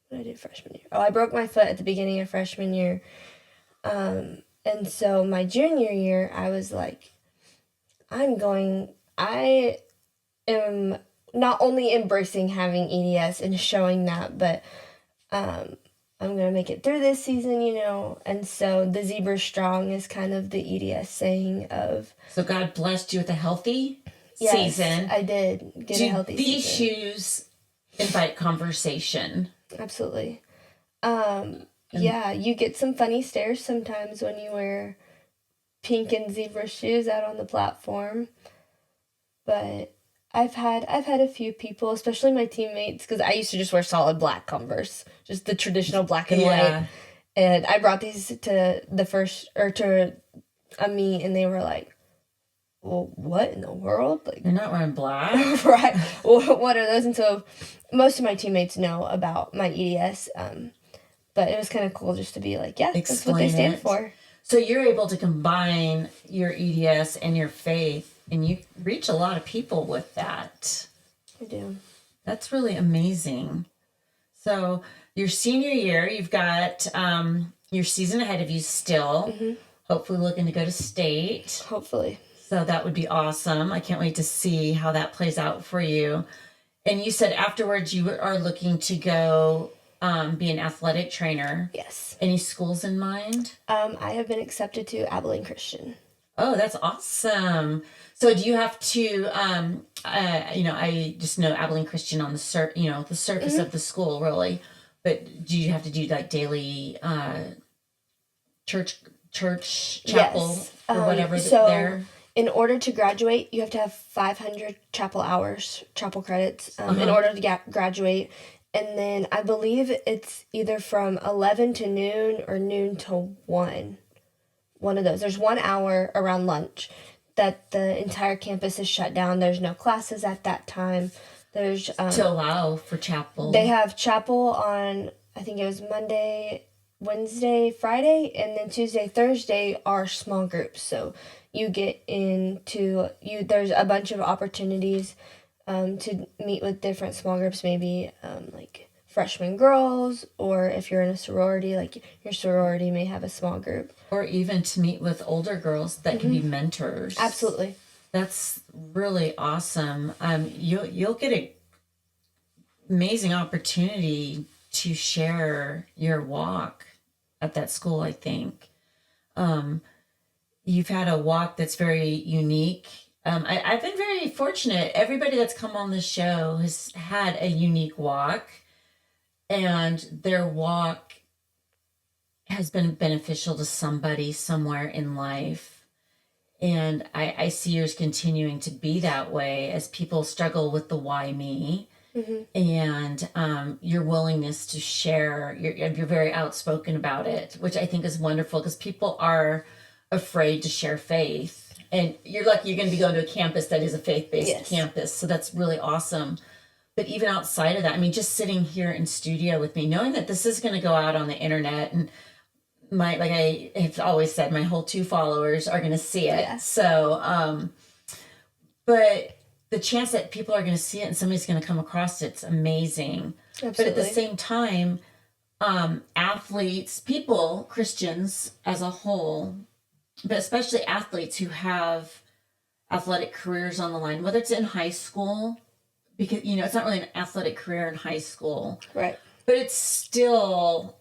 did I do freshman year? Oh, I broke my foot at the beginning of freshman year. And so my junior year, I was like, I am not only embracing having EDS and showing that, but I'm going to make it through this season, And so the Zebra Strong is kind of the EDS saying of... So God blessed you with a healthy Yes, season. I did get a healthy these season. shoes invite conversation? Absolutely. Yeah, you get some funny stares sometimes when you wear pink and zebra shoes out on the platform. But I've had a few people, especially my teammates, because I used to just wear solid black Converse, just the traditional black and white. And I brought these to a meet, and they were like, "Well, what in the world? Like, you're not wearing black, right? Well, what are those?" And so most of my teammates know about my EDS, but it was kind of cool just to be like, "Yeah, that's what they stand for." So you're able to combine your EDS and your faith, and you reach a lot of people with that. I do. That's really amazing. So your senior year, you've got your season ahead of you still. Mm-hmm. Hopefully looking to go to state. Hopefully. So that would be awesome. I can't wait to see how that plays out for you. And you said afterwards you are looking to go be an athletic trainer. Yes. Any schools in mind? I have been accepted to Abilene Christian. Oh, that's awesome. So do you have to, I just know Abilene Christian on the surface mm-hmm. of the school, really. But do you have to do like daily church chapel yes. or whatever there? In order to graduate, you have to have 500 chapel credits in order to graduate. And then I believe it's either from 11 to noon or noon to 1. One of those. There's 1 hour around lunch that the entire campus is shut down. There's no classes at that time. There's to allow for chapel. They have chapel on, I think it was Monday, Wednesday, Friday, and then Tuesday, Thursday are small groups. So you get there's a bunch of opportunities to meet with different small groups, maybe like freshman girls, or if you're in a sorority, like your sorority may have a small group. Or even to meet with older girls that mm-hmm. can be mentors. Absolutely. That's really awesome. You'll get an amazing opportunity to share your walk at that school, I think. You've had a walk that's very unique. I've been very fortunate. Everybody that's come on the show has had a unique walk, and their walk has been beneficial to somebody somewhere in life. And I see yours continuing to be that way as people struggle with the why me. Mm-hmm. And your willingness to share, you're very outspoken about it, which I think is wonderful because people are afraid to share faith. And you're lucky you're going to be going to a campus that is a faith-based yes. campus. So that's really awesome. But even outside of that, I mean, just sitting here in studio with me, knowing that this is going to go out on the internet, and like I have always said, my whole 2 followers are going to see it. Yeah. So, but the chance that people are going to see it and somebody's going to come across it's amazing. Absolutely. But at the same time, athletes, people, Christians as a whole, but especially athletes who have athletic careers on the line, whether it's in high school, because, it's not really an athletic career in high school. Right. But it's still,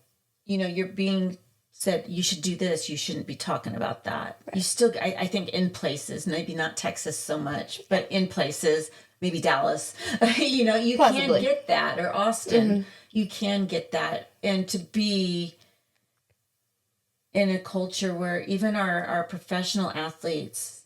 you're being said, you should do this, you shouldn't be talking about that. Right. You still, I think in places, maybe not Texas so much, but in places, maybe Dallas, you Possibly. Can get that, or Austin, mm-hmm. you can get that. And to be in a culture where even our professional athletes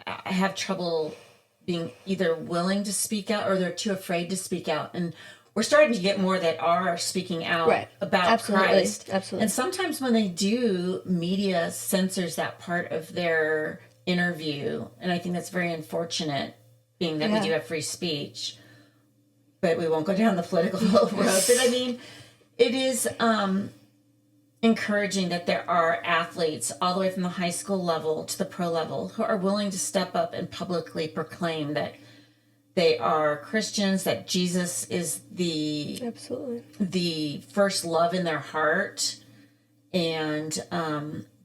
have trouble being either willing to speak out or they're too afraid to speak out. And we're starting to get more that are speaking out Right. about Absolutely. Christ. Absolutely. And sometimes when they do, media censors that part of their interview. And I think that's very unfortunate, being that we Yeah. do have free speech. But we won't go down the political road. But I mean, it is encouraging that there are athletes all the way from the high school level to the pro level who are willing to step up and publicly proclaim that they are Christians, that Jesus is Absolutely. the first love in their heart, and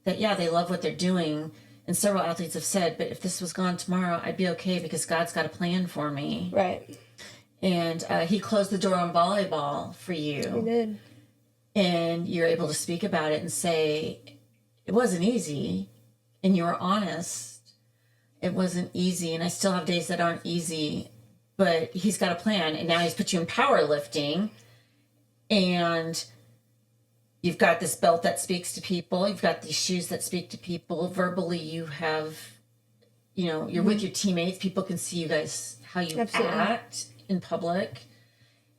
that, yeah, they love what they're doing. And several athletes have said, but if this was gone tomorrow, I'd be okay because God's got a plan for me. Right. And he closed the door on volleyball for He you. did. And you're able to speak about it and say, it wasn't easy. And you were honest. It wasn't easy. And I still have days that aren't easy. But he's got a plan. And now he's put you in powerlifting. And you've got this belt that speaks to people. You've got these shoes that speak to people. Verbally, you have, you're with your teammates. People can see you guys, how you Absolutely. act in public.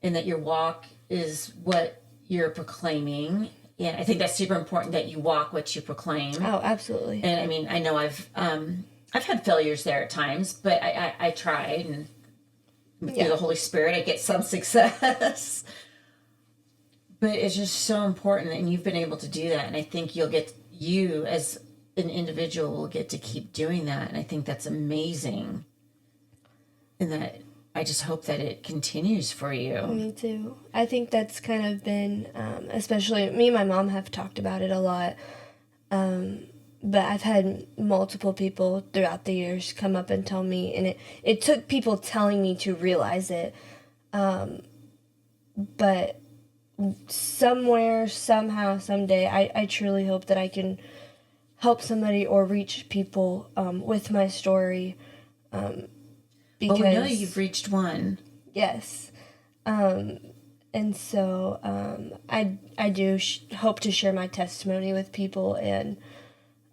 And that your walk is what you're proclaiming. Yeah, I think that's super important, that you walk what you proclaim. Oh, absolutely. And I mean, I know I've had failures there at times, but I tried, and through the Holy Spirit, I get some success. But it's just so important, and you've been able to do that. And I think you as an individual will get to keep doing that. And I think that's amazing. And that I just hope that it continues for you. Me too. I think that's kind of been, especially me and my mom have talked about it a lot. But I've had multiple people throughout the years come up and tell me, and it took people telling me to realize it. But somewhere, somehow, someday, I truly hope that I can help somebody or reach people with my story. Because, we know you've reached one. Yes. And so I do hope to share my testimony with people. And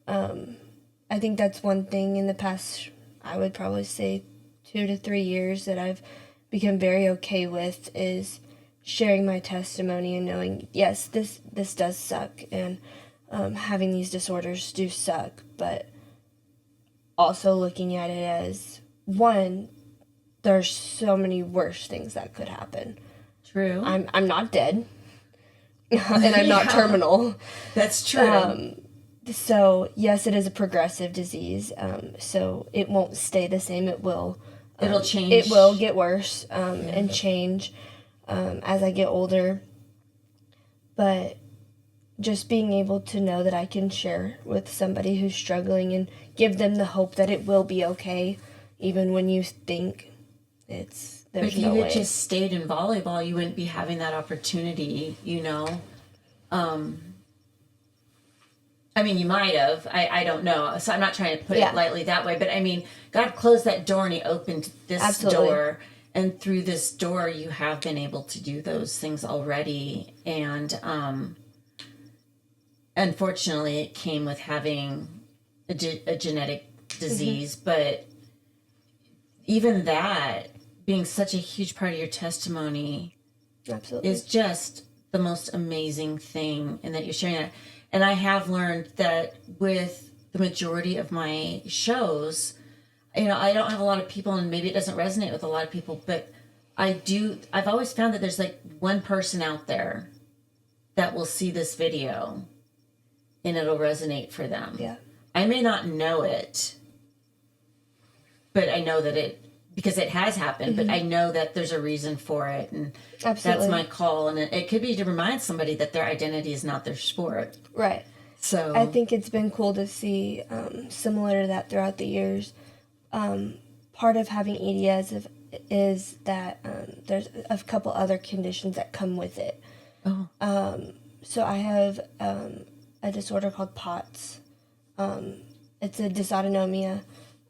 I think that's one thing in the past, I would probably say 2 to 3 years, that I've become very okay with, is sharing my testimony and knowing, yes, this does suck. And having these disorders do suck. But also looking at it as, one, there's so many worse things that could happen. True. I'm not dead, and I'm not terminal. That's true. So yes, it is a progressive disease. So it won't stay the same. It will. It'll change. It will get worse and change as I get older. But just being able to know that I can share with somebody who's struggling and give them the hope that it will be okay, even when you think there's no way. If you had just stayed in volleyball, you wouldn't be having that opportunity, I mean, you might have. I don't know. So I'm not trying to put it lightly that way. But I mean, God closed that door and he opened this door. And through this door, you have been able to do those things already. And unfortunately, it came with having a genetic disease. Mm-hmm. But even that being such a huge part of your testimony is just the most amazing thing. And that you're sharing that. And I have learned that with the majority of my shows, I don't have a lot of people, and maybe it doesn't resonate with a lot of people, but I've always found that there's like one person out there that will see this video and it'll resonate for them. Yeah. I may not know it, but I know that because it has happened, mm-hmm. but I know that there's a reason for it. And Absolutely. That's my call. And it could be to remind somebody that their identity is not their sport. Right. So I think it's been cool to see, similar to that throughout the years. Part of having EDS is that there's a couple other conditions that come with it. Oh. So I have a disorder called POTS. It's a dysautonomia.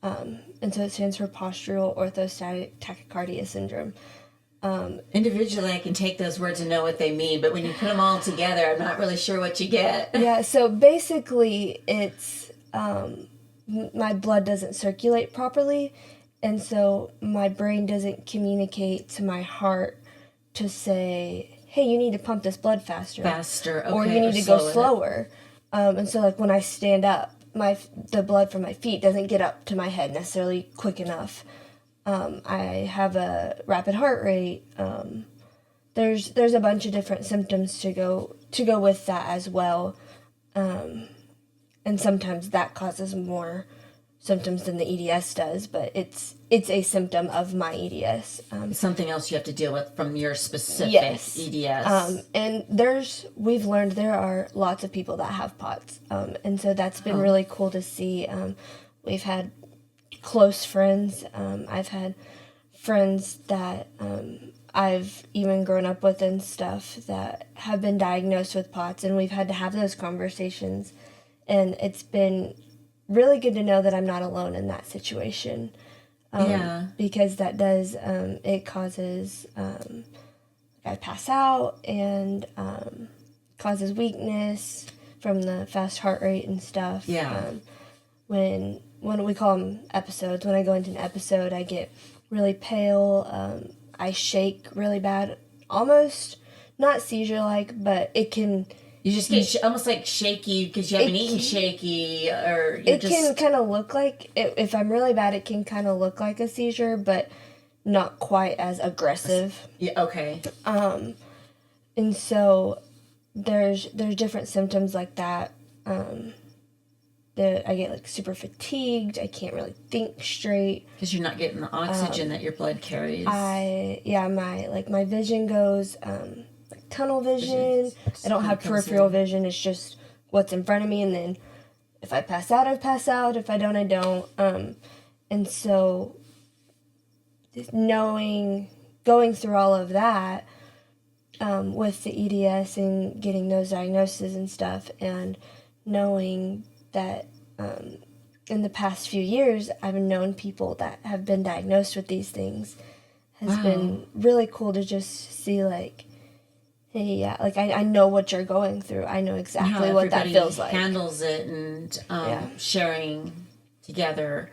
And so it stands for postural orthostatic tachycardia syndrome. Individually, I can take those words and know what they mean, but when you put them all together, I'm not really sure what you get. Yeah, so basically it's my blood doesn't circulate properly, and so my brain doesn't communicate to my heart to say, hey, you need to pump this blood faster. Faster, okay. Or you need to go slower. And so, like, when I stand up, the blood from my feet doesn't get up to my head necessarily quick enough. I have a rapid heart rate. There's a bunch of different symptoms to go with that as well. And sometimes that causes more symptoms than the EDS does, but it's a symptom of my EDS. Something else you have to deal with from your specific EDS. And we've learned there are lots of people that have POTS. And so that's been really cool to see. We've had close friends. I've had friends that I've even grown up with and stuff that have been diagnosed with POTS, and we've had to have those conversations. And it's been really good to know that I'm not alone in that situation. Because that does, it causes, I pass out and causes weakness from the fast heart rate and stuff. When we call them episodes, when I go into an episode, I get really pale, I shake really bad, almost not seizure-like, but it can... You just get almost like shaky because you haven't eaten shaky, or it can kind of look like, if I'm really bad, it can kind of look like a seizure, but not quite as aggressive. Yeah. Okay. And so there's different symptoms like that. I get like super fatigued. I can't really think straight because you're not getting the oxygen that your blood carries. My vision goes. Tunnel vision. I don't have peripheral vision. It's just what's in front of me, and then if I pass out, I pass out. If I don't, I don't. And so going through all of that with the EDS and getting those diagnoses and stuff, and knowing that in the past few years I've known people that have been diagnosed with these things has been really cool to just see, like, hey, yeah, like I know what you're going through. I know exactly what that feels like. Handles it, and sharing together.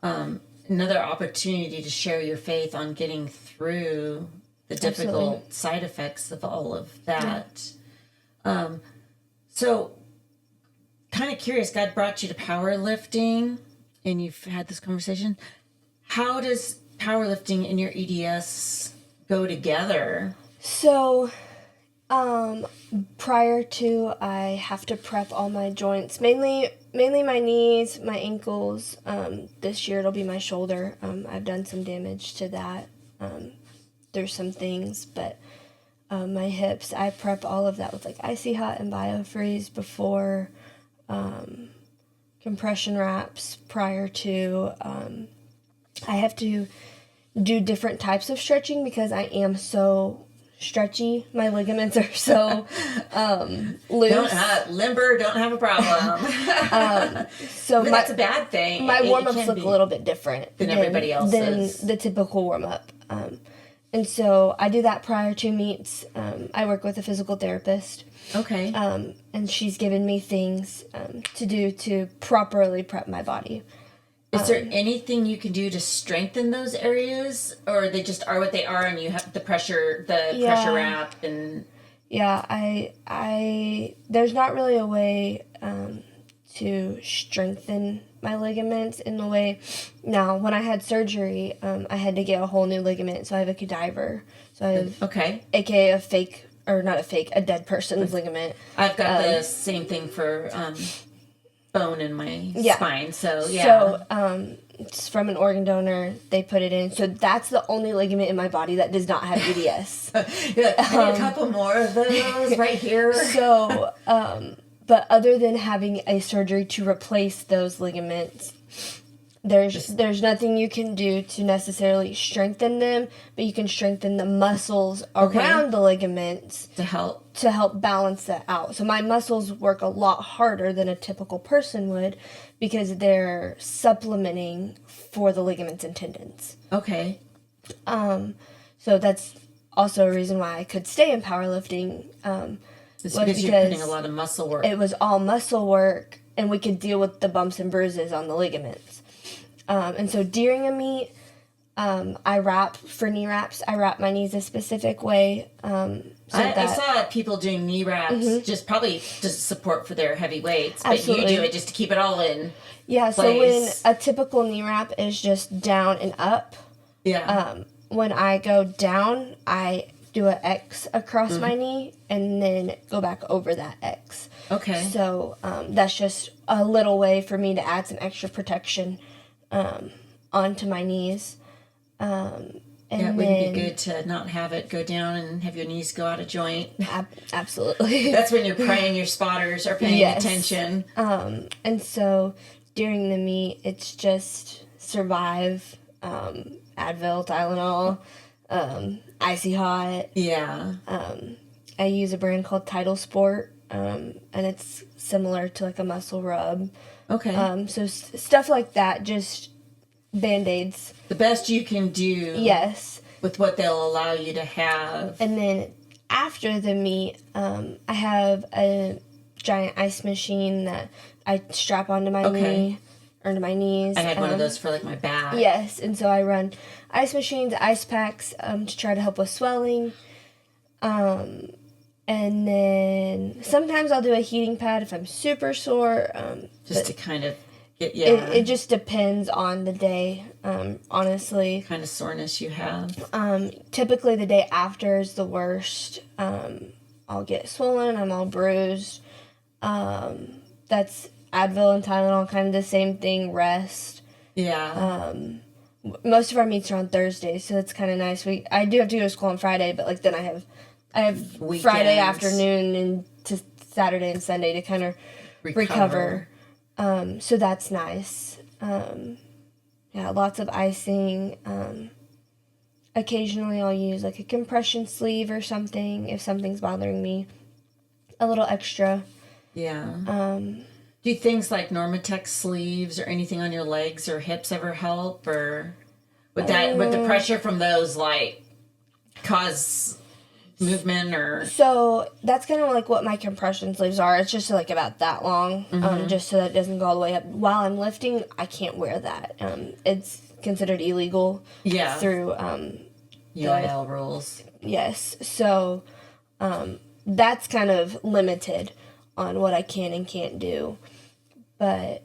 Another opportunity to share your faith on getting through the difficult side effects of all of that. So, kind of curious. God brought you to powerlifting, and you've had this conversation. How does powerlifting and your EDS go together? So, prior to, I have to prep all my joints, mainly my knees, my ankles. This year it'll be my shoulder. I've done some damage to that. There's some things, but my hips, I prep all of that with like Icy Hot and BioFreeze before, compression wraps prior to. I have to do different types of stretching because I am so stretchy. My ligaments are so loose. Limber, don't have a problem. So that's a bad thing. My warm-ups look a little bit different than everybody else's. Than the typical warm-up. And so I do that prior to meets. I work with a physical therapist. Okay. And she's given me things to do to properly prep my body. Is there anything you can do to strengthen those areas, or they just are what they are, and you have the pressure wrap and? Yeah, I there's not really a way to strengthen my ligaments in the way. Now, when I had surgery, I had to get a whole new ligament, so I have a cadaver. So I have, aka a fake, or not a fake, a dead person's ligament. I've got the same thing for bone in my spine, so yeah. So it's from an organ donor. They put it in, so that's the only ligament in my body that does not have EDS. You're like, I need a couple more of those right here. So, but other than having a surgery to replace those ligaments, there's nothing you can do to necessarily strengthen them, but you can strengthen the muscles around the ligaments to help balance that out. So my muscles work a lot harder than a typical person would because they're supplementing for the ligaments and tendons. Okay. So that's also a reason why I could stay in powerlifting. It's because you're putting a lot of muscle work. It was all muscle work, and we could deal with the bumps and bruises on the ligaments. And so during a meet, I wrap for knee wraps. I wrap my knees a specific way. I saw people doing knee wraps, just probably just support for their heavy weights, but Absolutely. you do it just to keep it all in Yeah, place. so when a typical knee wrap is just down and up, when I go down, I do an X across my knee and then go back over that X. Okay. So that's just a little way for me to add some extra protection onto my knees. And it wouldn't be good to not have it go down and have your knees go out of joint. Absolutely. That's when you're praying your spotters are paying attention. And so during the meet, it's just survive, Advil, Tylenol, Icy Hot. Yeah. I use a brand called Tidal Sport, and it's similar to like a muscle rub. Okay. So stuff like that, just Band-Aids. The best you can do. Yes. With what they'll allow you to have. And then after the meet, I have a giant ice machine that I strap onto my knee, or to my knees. I had one of those for like my back. Yes, and so I run ice machines, ice packs to try to help with swelling. And then sometimes I'll do a heating pad if I'm super sore. Just to kind of get, It just depends on the day, honestly. Kind of soreness you have. Typically the day after is the worst. I'll get swollen, I'm all bruised. That's Advil and Tylenol, kind of the same thing, rest. Yeah. Most of our meets are on Thursdays, so it's kind of nice. I do have to go to school on Friday, but like then I have Weekends. Friday afternoon and to Saturday and Sunday to kind of recover. So that's nice. Lots of icing. Occasionally I'll use like a compression sleeve or something if something's bothering me. A little extra. Yeah. Do things like Normatex sleeves or anything on your legs or hips ever help, or would the pressure from those like cause movement or? So that's kind of like what my compression sleeves are. It's just like about that long, just so that it doesn't go all the way up. While I'm lifting, I can't wear that. It's considered illegal. Yeah. Through UIL rules. Yes. So that's kind of limited on what I can and can't do. But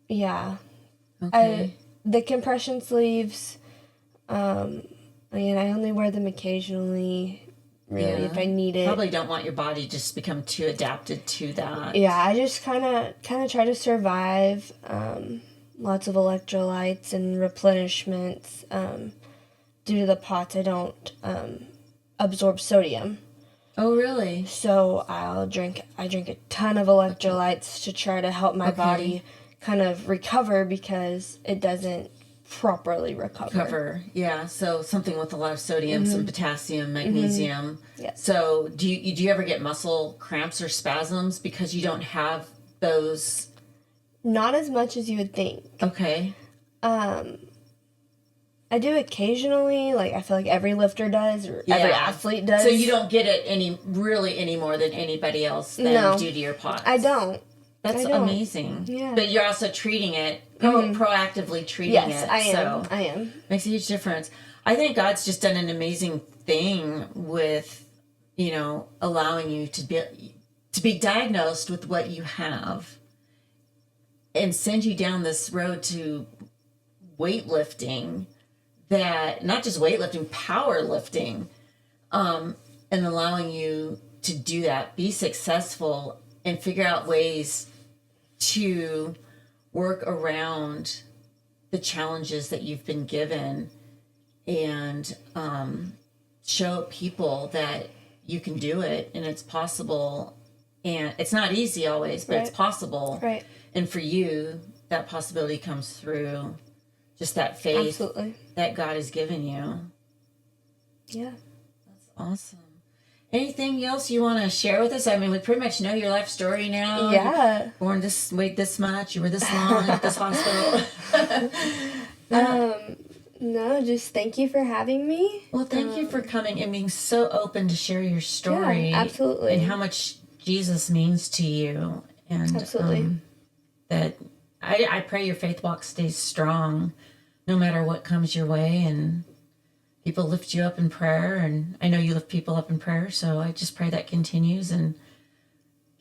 yeah. Okay. The compression sleeves, I only wear them occasionally, really, if I need it. Probably don't want your body just become too adapted to that. Yeah, I just kind of try to survive. Lots of electrolytes and replenishments. Due to the POTS, I don't absorb sodium. Oh, really? So I drink a ton of electrolytes to try to help my body kind of recover because it doesn't properly recover. Yeah. So something with a lot of sodium, some potassium, magnesium. Yes. So do you ever get muscle cramps or spasms because you don't have those? Not as much as you would think. Okay. I do occasionally, like I feel like every lifter does, or every athlete does. So you don't get it any more than anybody else due to your POTS. I don't. That's amazing. Yeah. But you're also treating it, proactively treating it. Yes, I am. Makes a huge difference. I think God's just done an amazing thing with, allowing you to be diagnosed with what you have and send you down this road to weightlifting, that not just weightlifting, powerlifting, and allowing you to do that, be successful, and figure out ways to work around the challenges that you've been given, and show people that you can do it and it's possible. And it's not easy always, but it's possible. Right. And for you, that possibility comes through just that faith that God has given you. Yeah. That's awesome. Anything else you want to share with us? I mean, we pretty much know your life story now. Yeah. Born weighed this much, you were this long at this hospital. No, just thank you for having me. Well, thank you for coming and being so open to share your story. Yeah, absolutely. And how much Jesus means to you. And absolutely. That I pray your faith walk stays strong no matter what comes your way, and people lift you up in prayer. And I know you lift people up in prayer, so I just pray that continues, and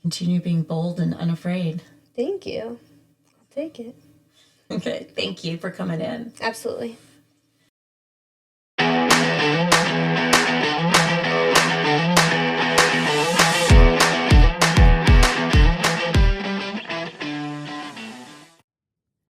continue being bold and unafraid. Thank you. I'll take it. Okay, thank you for coming in. Absolutely.